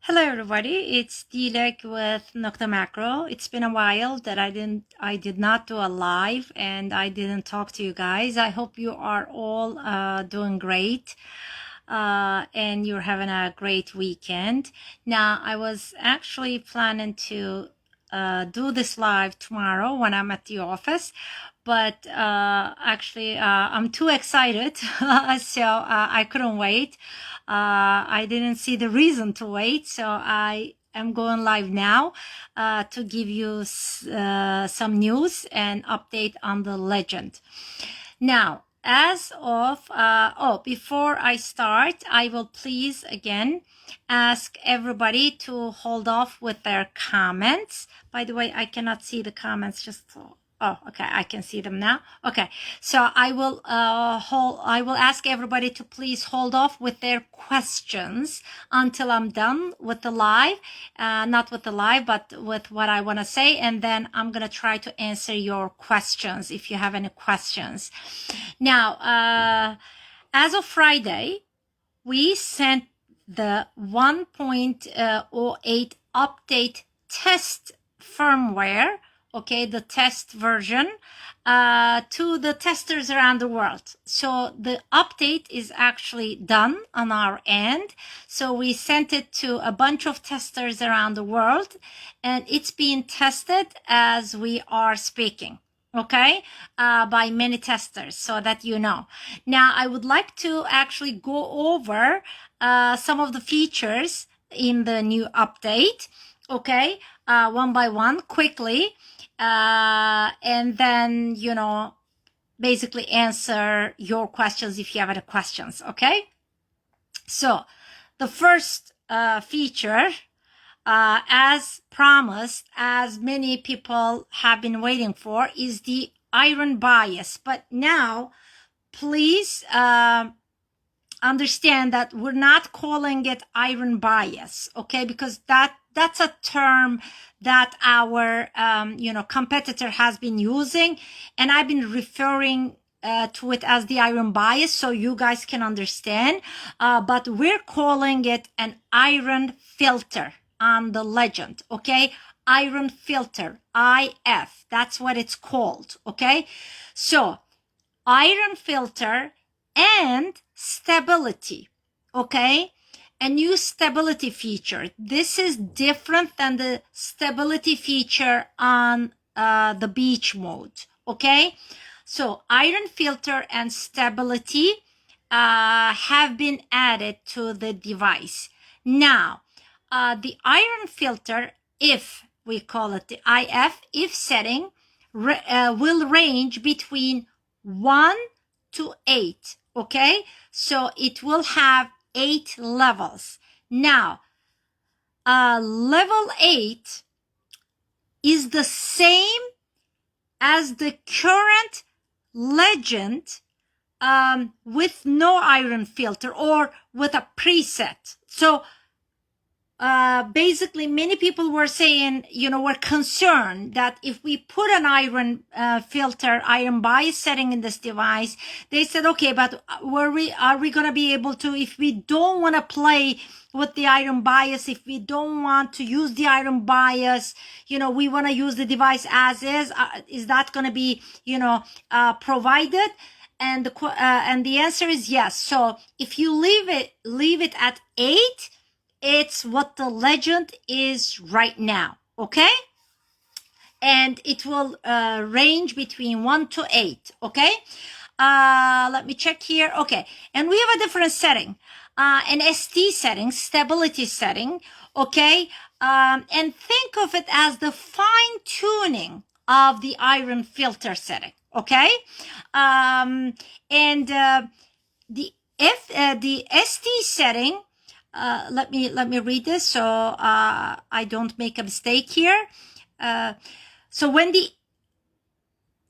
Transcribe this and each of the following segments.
Hello everybody, it's Dilek with Nokta Macro. It's been a while that I did not do a live and I didn't talk to you guys. I hope you are all doing great and you're having a great weekend. Now, I was actually planning to do this live tomorrow when I'm at the office, but actually I'm too excited, so I couldn't wait. I didn't see the reason to wait, so I am going live now to give you some news and update on the legend. Now, as of, before I start, I will please again ask everybody to hold off with their comments. By the way, I cannot see the comments, oh, okay, I can see them now. Okay, so I will ask everybody to please hold off with their questions until I'm done with the live, not with the live, but with what I want to say, and then I'm gonna try to answer your questions if you have any questions. Now, as of Friday, we sent the 1.08 update test firmware, okay, the test version, to the testers around the world. So the update is actually done on our end. So we sent it to a bunch of testers around the world, and it's being tested as we are speaking. Okay, by many testers, so that you know. Now, I would like to actually go over some of the features in the new update, okay, one by one, quickly, and then, basically answer your questions if you have any questions, okay? So, the first feature, as promised, as many people have been waiting for, is the iron bias. But now, please understand that we're not calling it iron bias, okay? Because that's a term that our competitor has been using, and I've been referring to it as the iron bias so you guys can understand, but we're calling it an iron filter on the legend, okay? Iron filter, IF, that's what it's called, okay? So iron filter and stability, okay? A new stability feature. This is different than the stability feature on the beach mode, okay? So iron filter and stability have been added to the device. Now, the iron filter, if we call it the if setting, will range between 1 to 8, okay? So it will have 8 levels. Now, level 8 is the same as the current legend with no iron filter or with a preset. So basically, many people were saying, were concerned that if we put an iron filter, iron bias setting in this device, they said, okay, but are we going to be able to, if we don't want to play with the iron bias, if we don't want to use the iron bias, we want to use the device as is that going to be, provided? And the answer is yes. So if you leave it at 8, it's what the legend is right now, okay? And it will range between 1 to 8, okay? Let me check here. Okay, and we have a different setting, an ST setting, stability setting, okay? And think of it as the fine tuning of the iron filter setting, okay? And the ST setting, let me read this so I don't make a mistake here. So when the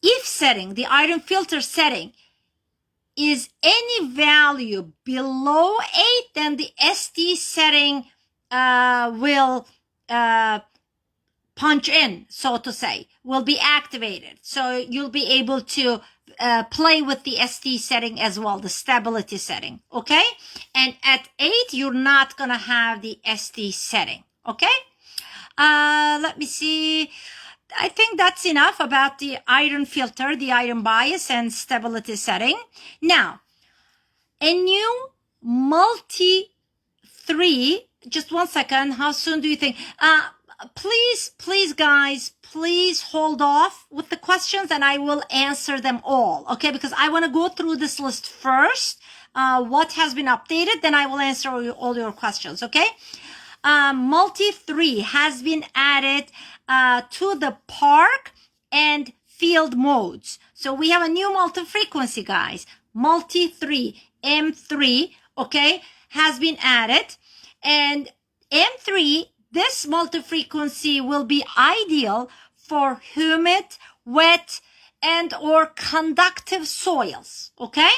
if setting, the iron filter setting, is any value below 8, then the ST setting will punch in, so to say, will be activated. So you'll be able to play with the ST setting as well, the stability setting, okay? And at 8, you're not gonna have the ST setting, okay? Let me see. I think that's enough about the iron filter, the iron bias and stability setting. Now, a new multi 3, just one second. How soon do you think? Please, guys, please hold off with the questions and I will answer them all, okay? Because I want to go through this list first, what has been updated, then I will answer all your questions, okay? Multi 3 has been added to the park and field modes. So we have a new multi-frequency, guys. Multi 3, M3, okay, has been added. And M3, this multi-frequency will be ideal for humid, wet, and or conductive soils, okay?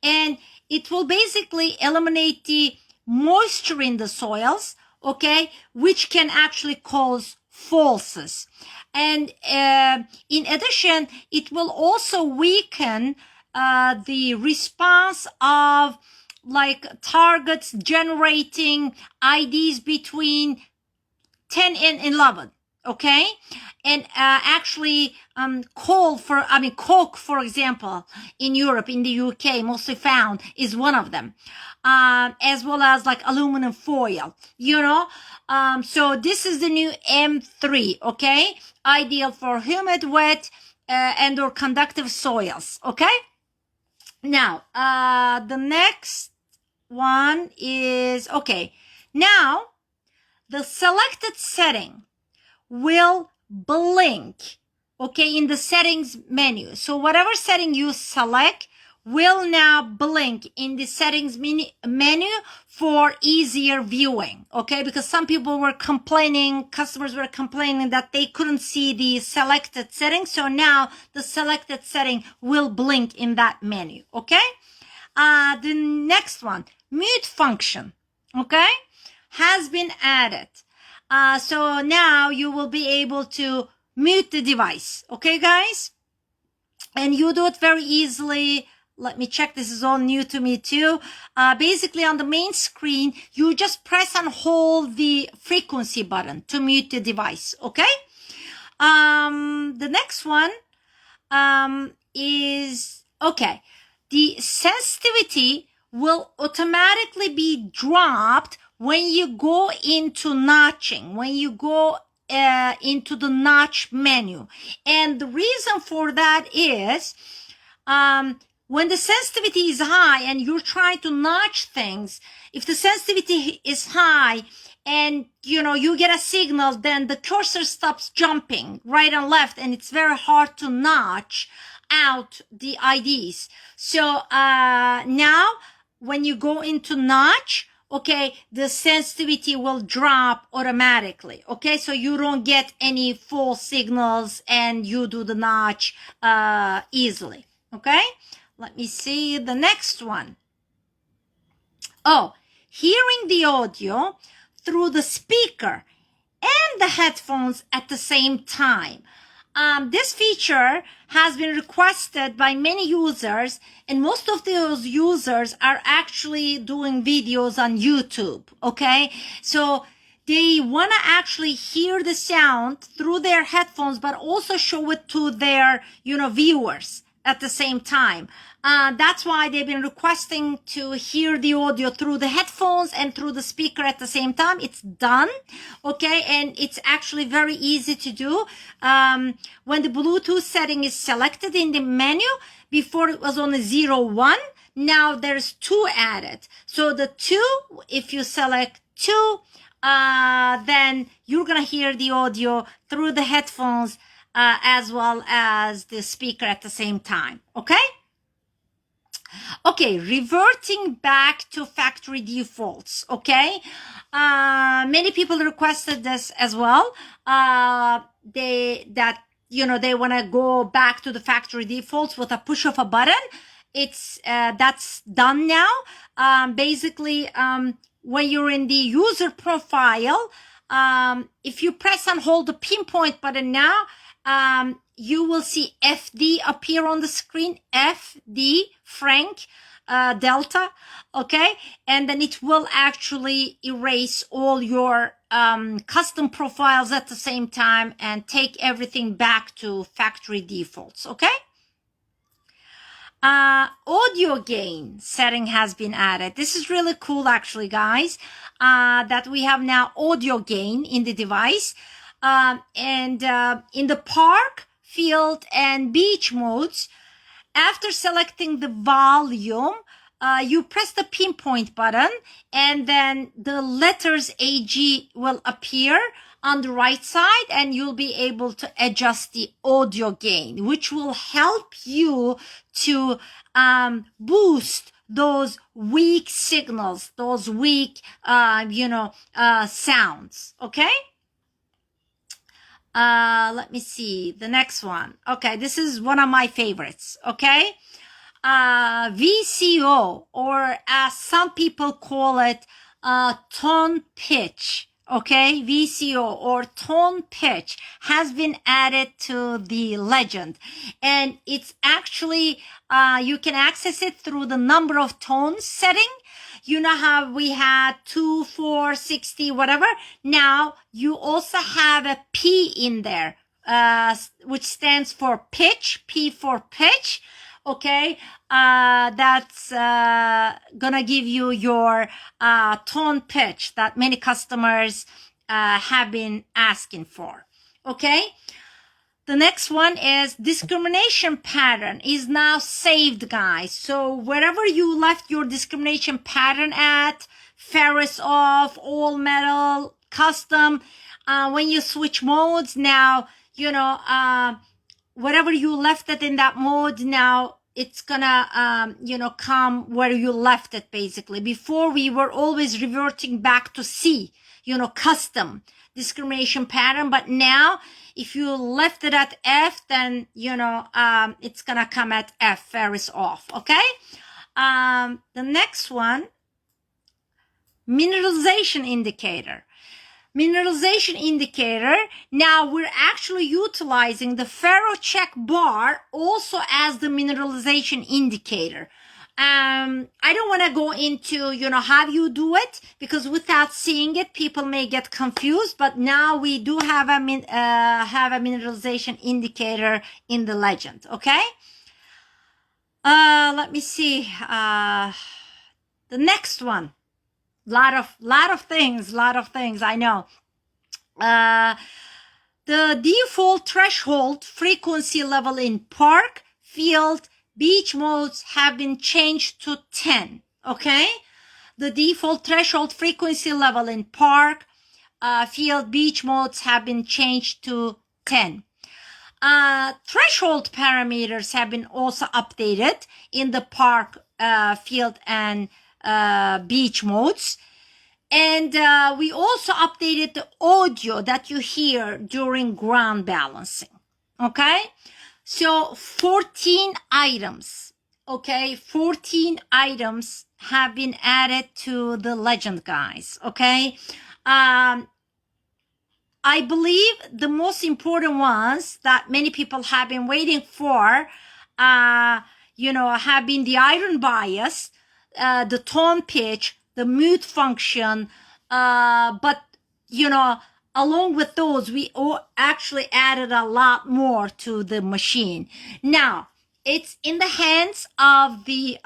And it will basically eliminate the moisture in the soils, okay, which can actually cause falses. And in addition, it will also weaken the response of like targets generating IDs between 10 and 11, okay? And actually coke, for example, in Europe, in the UK, mostly found, is one of them. As well as like aluminum foil, you know? So this is the new M3, okay? Ideal for humid, wet, and or conductive soils, okay? Now, the next one is, okay, now the selected setting will blink, okay, in the settings menu. So whatever setting you select will now blink in the settings menu for easier viewing, okay? Because some people were complaining, customers were complaining that they couldn't see the selected setting. So now the selected setting will blink in that menu, okay? The next one, mute function, okay, has been added. So now you will be able to mute the device, okay, guys? And you do it very easily. Let me check. This is all new to me too. Basically on the main screen, you just press and hold the frequency button to mute the device, okay? The next one is, okay, the sensitivity will automatically be dropped when you go into notching, when you go into the notch menu. And the reason for that is when the sensitivity is high and you're trying to notch things, if the sensitivity is high and you get a signal, then the cursor stops jumping right and left and it's very hard to notch out the IDs. So now when you go into notch, okay, the sensitivity will drop automatically, okay? So you don't get any false signals and you do the notch easily, okay? Let me see the next one. Oh, hearing the audio through the speaker and the headphones at the same time. This feature has been requested by many users, and most of those users are actually doing videos on YouTube, okay? So they want to actually hear the sound through their headphones, but also show it to their, viewers at the same time. That's why they've been requesting to hear the audio through the headphones and through the speaker at the same time. It's done, okay? And it's actually very easy to do. When the Bluetooth setting is selected in the menu, before it was only 0, 1. Now there's 2 added. So the 2, if you select 2, then you're going to hear the audio through the headphones as well as the speaker at the same time, okay? Okay, reverting back to factory defaults, okay? Many people requested this as well. They want to go back to the factory defaults with a push of a button. That's done now. Basically, when you're in the user profile, if you press and hold the pinpoint button now, you will see FD appear on the screen, FD, Frank, Delta, okay? And then it will actually erase all your custom profiles at the same time and take everything back to factory defaults, okay? Audio gain setting has been added. This is really cool, actually, guys, that we have now audio gain in the device. In the park, field, and beach modes, after selecting the volume, you press the pinpoint button, and then the letters AG will appear on the right side, and you'll be able to adjust the audio gain, which will help you to boost those weak signals, those weak, sounds, okay? Let me see the next one. Okay, this is one of my favorites, okay? VCO, or as some people call it, tone pitch. Okay, VCO or tone pitch has been added to the legend, and it's actually you can access it through the number of tones setting. You know how we had 2, 4, 60, whatever. Now you also have a P in there, which stands for pitch, P for pitch. Okay, that's gonna give you your tone pitch that many customers have been asking for. Okay, the next one is discrimination pattern is now saved, guys. So wherever you left your discrimination pattern at, ferrous off, all metal, custom, when you switch modes now, whatever you left it in that mode, now it's gonna, come where you left it, basically. Before, we were always reverting back to C, custom discrimination pattern. But now, if you left it at F, then, it's gonna come at F, ferrous off, okay? The next one, mineralization indicator. Mineralization indicator, now we're actually utilizing the ferro check bar also as the mineralization indicator. I don't want to go into, how you do it, because without seeing it, people may get confused. But now we do have a mineralization indicator in the legend. Okay. Let me see. The next one. Lot of things. I know. The default threshold frequency level in park, field, beach modes have been changed to 10. Okay, the default threshold frequency level in park, field, beach modes have been changed to 10. Threshold parameters have been also updated in the park, field, and beach modes. And we also updated the audio that you hear during ground balancing. Okay, so 14 items. Okay, 14 items have been added to the legend, guys. Okay, I believe the most important ones that many people have been waiting for, have been the iron bias, the tone pitch, the mute function, but along with those, we actually added a lot more to the machine. Now it's in the hands of the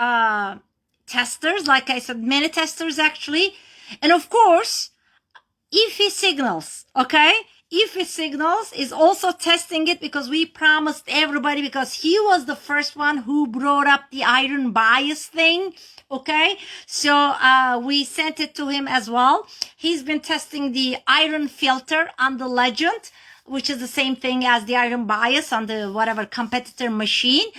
testers, like I said, many testers actually, and of course Ify Signals. Okay, Ify Signals is also testing it, because we promised everybody, because he was the first one who brought up the iron bias thing. Okay, so we sent it to him as well. He's been testing the iron filter on the legend, which is the same thing as the iron bias on the whatever competitor machine.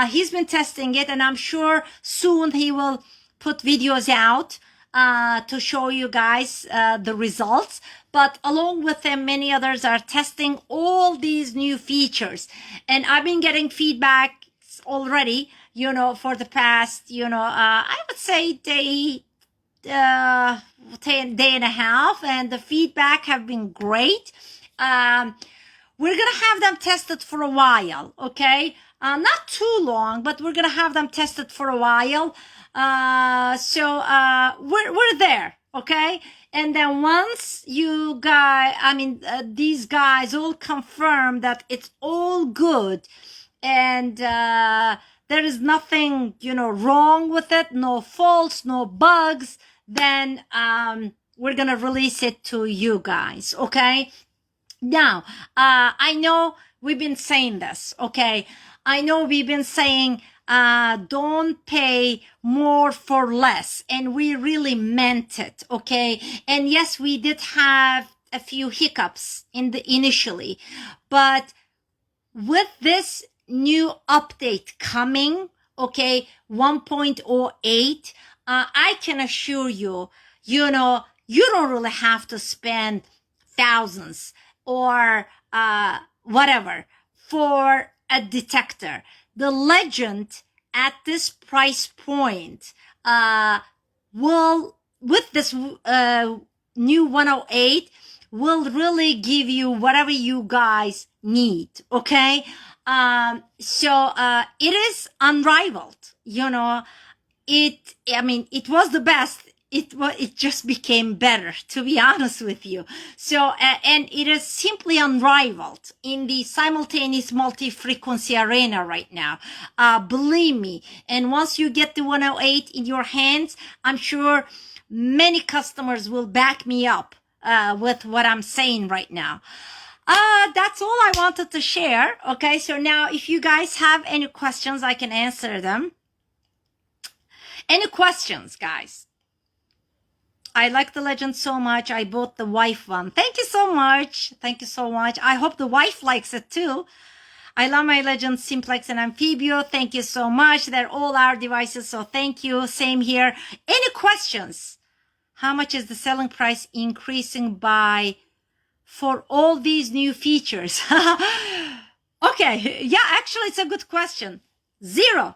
He's been testing it, and I'm sure soon he will put videos out to show you guys the results. But along with them, many others are testing all these new features, and I've been getting feedback already, for the past, I would say day and a half, and the feedback have been great. we're gonna have them tested for a while, okay? Not too long, but we're gonna have them tested for a while. So we're there, okay? And then once you guys, these guys all confirm that it's all good, and there is nothing, wrong with it, no faults, no bugs, then we're gonna release it to you guys, okay? Now, I know we've been saying this, okay? I know we've been saying, don't pay more for less. And we really meant it, okay? And yes, we did have a few hiccups initially, but with this new update coming, okay, 1.08, I can assure you, you don't really have to spend thousands or whatever for a detector. The Legend at this price point will, with this new 108, will really give you whatever you guys need, okay? So it is unrivaled, it was the best. It just became better, to be honest with you. So, and it is simply unrivaled in the simultaneous multi-frequency arena right now. Believe me. And once you get the 108 in your hands, I'm sure many customers will back me up, with what I'm saying right now. That's all I wanted to share. Okay. So now if you guys have any questions, I can answer them. Any questions, guys? I like the Legend so much. I bought the wife one. Thank you so much. Thank you so much. I hope the wife likes it too. I love my Legend Simplex and Amphibio. Thank you so much. They're all our devices. So thank you. Same here. Any questions? How much is the selling price increasing by for all these new features? Okay. Yeah, actually, it's a good question. 0.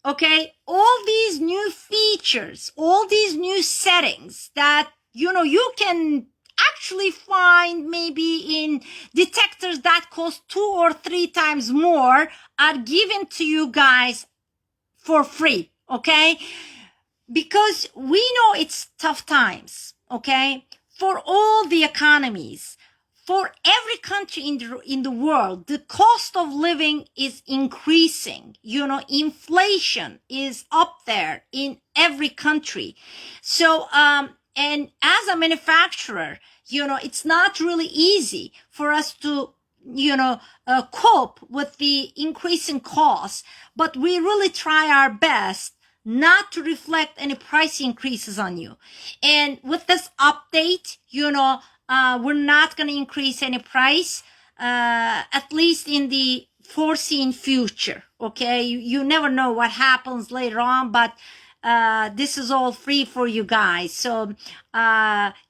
Okay, all these new features, all these new settings that, you can actually find maybe in detectors that cost 2 or 3 times more are given to you guys for free, okay? Because we know it's tough times, okay? For all the economies, for every country in the world, the cost of living is increasing. Inflation is up there in every country. So, and as a manufacturer, it's not really easy for us to, cope with the increasing costs, but we really try our best not to reflect any price increases on you. And with this update, we're not going to increase any price, at least in the foreseen future. Okay. You never know what happens later on, but, this is all free for you guys. So,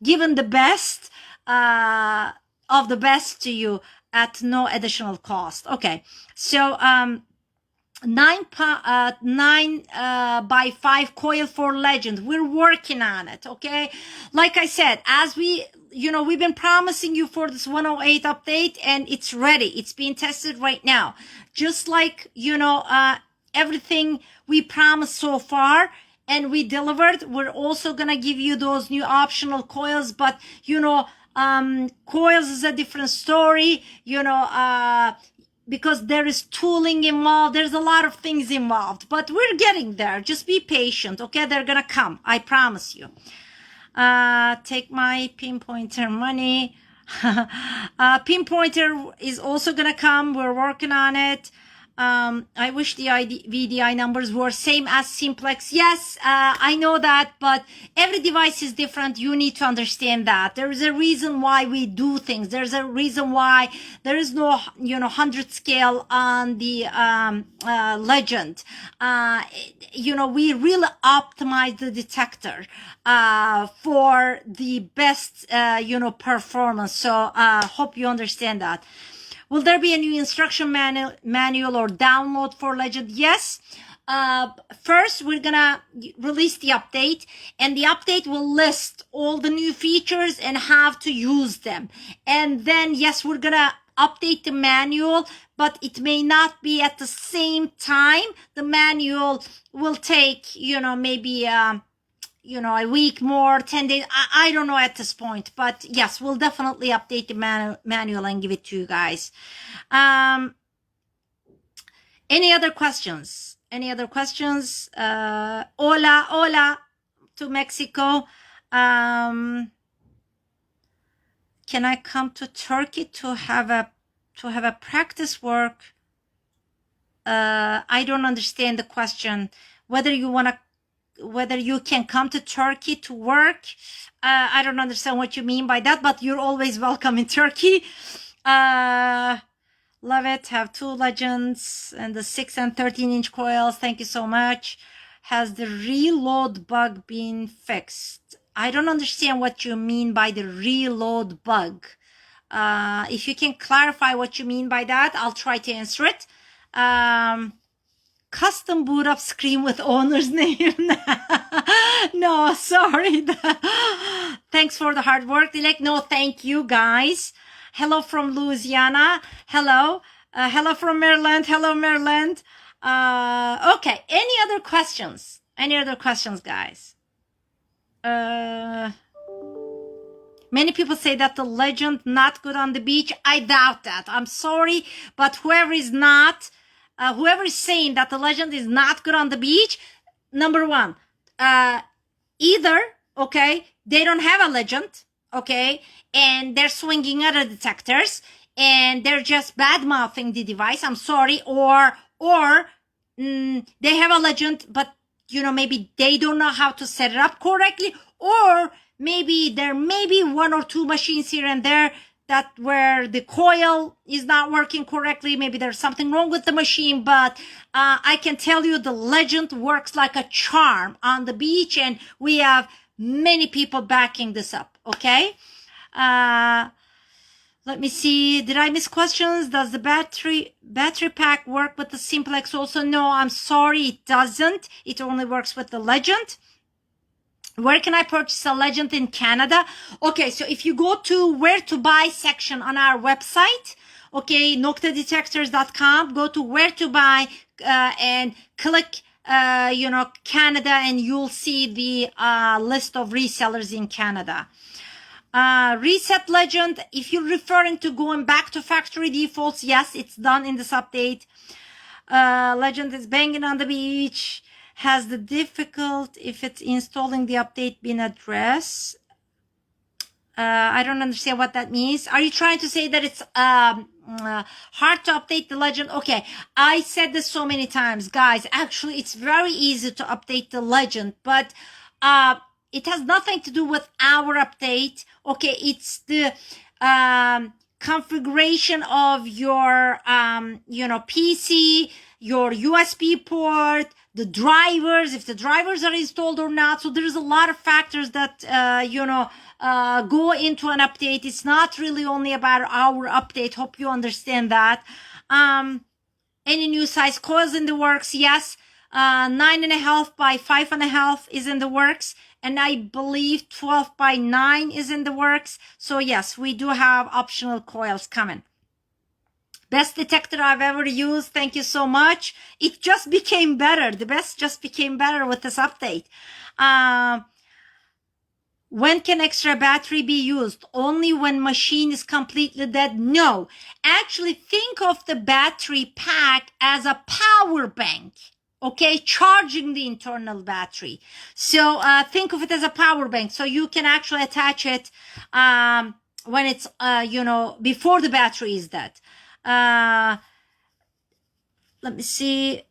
given the best, of the best to you at no additional cost. Okay. So, 9 by 5 coil for Legend. We're working on it. Okay. Like I said, as we've been promising you for this 108 update, and it's ready. It's being tested right now. Just like, everything we promised so far and we delivered, we're also going to give you those new optional coils, but, coils is a different story, because there is tooling involved. There's a lot of things involved, but we're getting there. Just be patient. Okay. They're going to come. I promise you. Take my pinpointer money. Pinpointer is also going to come. We're working on it. I wish the VDI numbers were same as Simplex. Yes, I know that, but every device is different. You need to understand that. There is a reason why we do things. There's a reason why there is no, 100 scale on the, Legend. We really optimize the detector, for the best, performance. So, hope you understand that. Will there be a new instruction manual or download for Legend? Yes. First, we're gonna release the update, and the update will list all the new features and how to use them. And then, yes, we're gonna update the manual, but it may not be at the same time. The manual will take, maybe, a week more, 10 days. I don't know at this point, but yes, we'll definitely update the manual and give it to you guys. Any other questions? Hola to Mexico. Can I come to Turkey to have a practice work? I don't understand the question. Whether you can come to Turkey to work. I don't understand what you mean by that, but you're always welcome in Turkey. Love it. Have 2 legends and the 6 and 13-inch coils. Thank you so much. Has the reload bug been fixed? I don't understand what you mean by the reload bug. If you can clarify what you mean by that, I'll try to answer it. Custom boot up screen with owner's name. No, sorry. Thanks for the hard work, Dilek. No, thank you, guys. Hello from Louisiana. Hello. Hello from Maryland. Hello, Maryland. Okay. Any other questions? Guys? Many people say that the legend not good on the beach. I doubt that. I'm sorry, but whoever is saying that the legend is not good on the beach, number one, either, okay, they don't have a legend, okay, and they're swinging other detectors, and they're just bad-mouthing the device. I'm sorry, or they have a legend, but maybe they don't know how to set it up correctly, or maybe there may be 1 or 2 machines here and there that where the coil is not working correctly. Maybe there's something wrong with the machine, but I can tell you the legend works like a charm on the beach, and we have many people backing this up, okay? Let me see. Did I miss questions? Does the battery pack work with the Simplex also? No, I'm sorry, it doesn't. It only works with the legend. Where can I purchase a legend in Canada? Okay, so if you go to where to buy section on our website, okay, noktadetectors.com, go to where to buy and click, Canada, and you'll see the list of resellers in Canada. Reset legend, if you're referring to going back to factory defaults, yes, it's done in this update. Legend is banging on the beach. Has the difficult if it's installing the update been addressed? I don't understand what that means. Are you trying to say that it's hard to update the legend? Okay, I said this so many times, guys. Actually, it's very easy to update the legend, but it has nothing to do with our update. Okay, it's the configuration of your PC, your USB port, the drivers, if the drivers are installed or not. So there's a lot of factors that go into an update. It's not really only about our update. Hope you understand that. Any new size coils in the works? Yes. 9.5 by 5.5 is in the works, and I believe 12 by 9 is in the works. So yes, we do have optional coils coming. Best detector I've ever used. Thank you so much. It just became better. The best just became better with this update. When can extra battery be used? Only when machine is completely dead? No. Actually, think of the battery pack as a power bank. Okay, charging the internal battery. So think of it as a power bank. So you can actually attach it when it's, before the battery is dead. Let me see.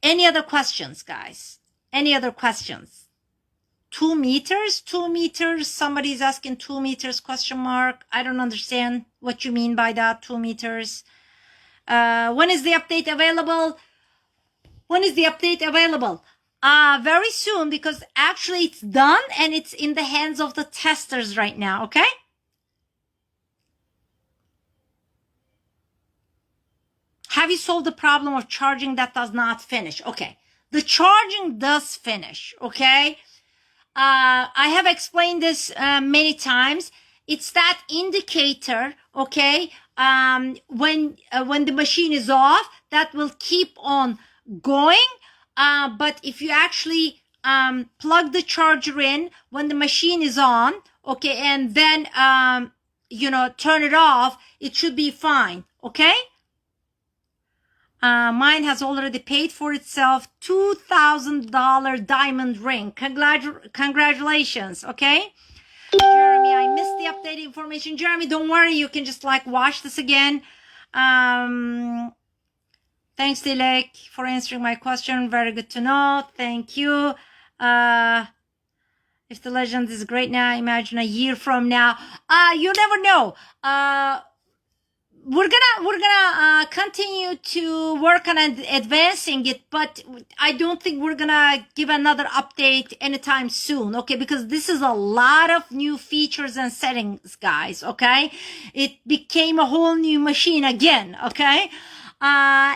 Any other questions, guys? Any other questions? 2 meters? 2 meters? Somebody's asking 2 meters, question mark. I don't understand what you mean by that, 2 meters. When is the update available? When is the update available? Very soon, because actually it's done and it's in the hands of the testers right now, okay? Have you solved the problem of charging that does not finish? Okay, the charging does finish, okay? I have explained this many times. It's that indicator, okay, when the machine is off, that will keep on going. But if you actually plug the charger in when the machine is on, okay, and then turn it off, it should be fine. Okay. Mine has already paid for itself. $2,000 diamond ring. Congratulations. Okay. Jeremy, I missed the updated information. Jeremy, don't worry. You can just like watch this again. Thanks, Dilek, for answering my question. Very good to know. Thank you. If the legend is great now, imagine a year from now. You never know. We're gonna continue to work on advancing it, but I don't think we're gonna give another update anytime soon, okay? Because this is a lot of new features and settings, guys, okay? It became a whole new machine again, okay?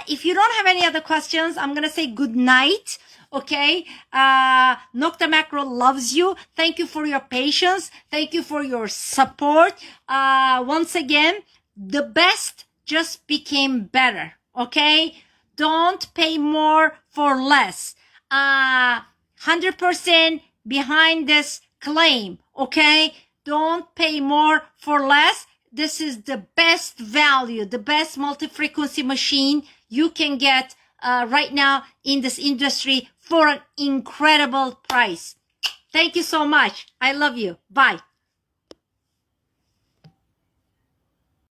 If you don't have any other questions, I'm gonna say good night. Okay, Nocta Macro loves you. Thank you for your patience. Thank you for your support. Once again, the best just became better. Okay, don't pay more for less. 100% behind this claim. Okay, don't pay more for less. This is the best value, the best multi-frequency machine you can get right now in this industry for an incredible price. Thank you so much. I love you. Bye.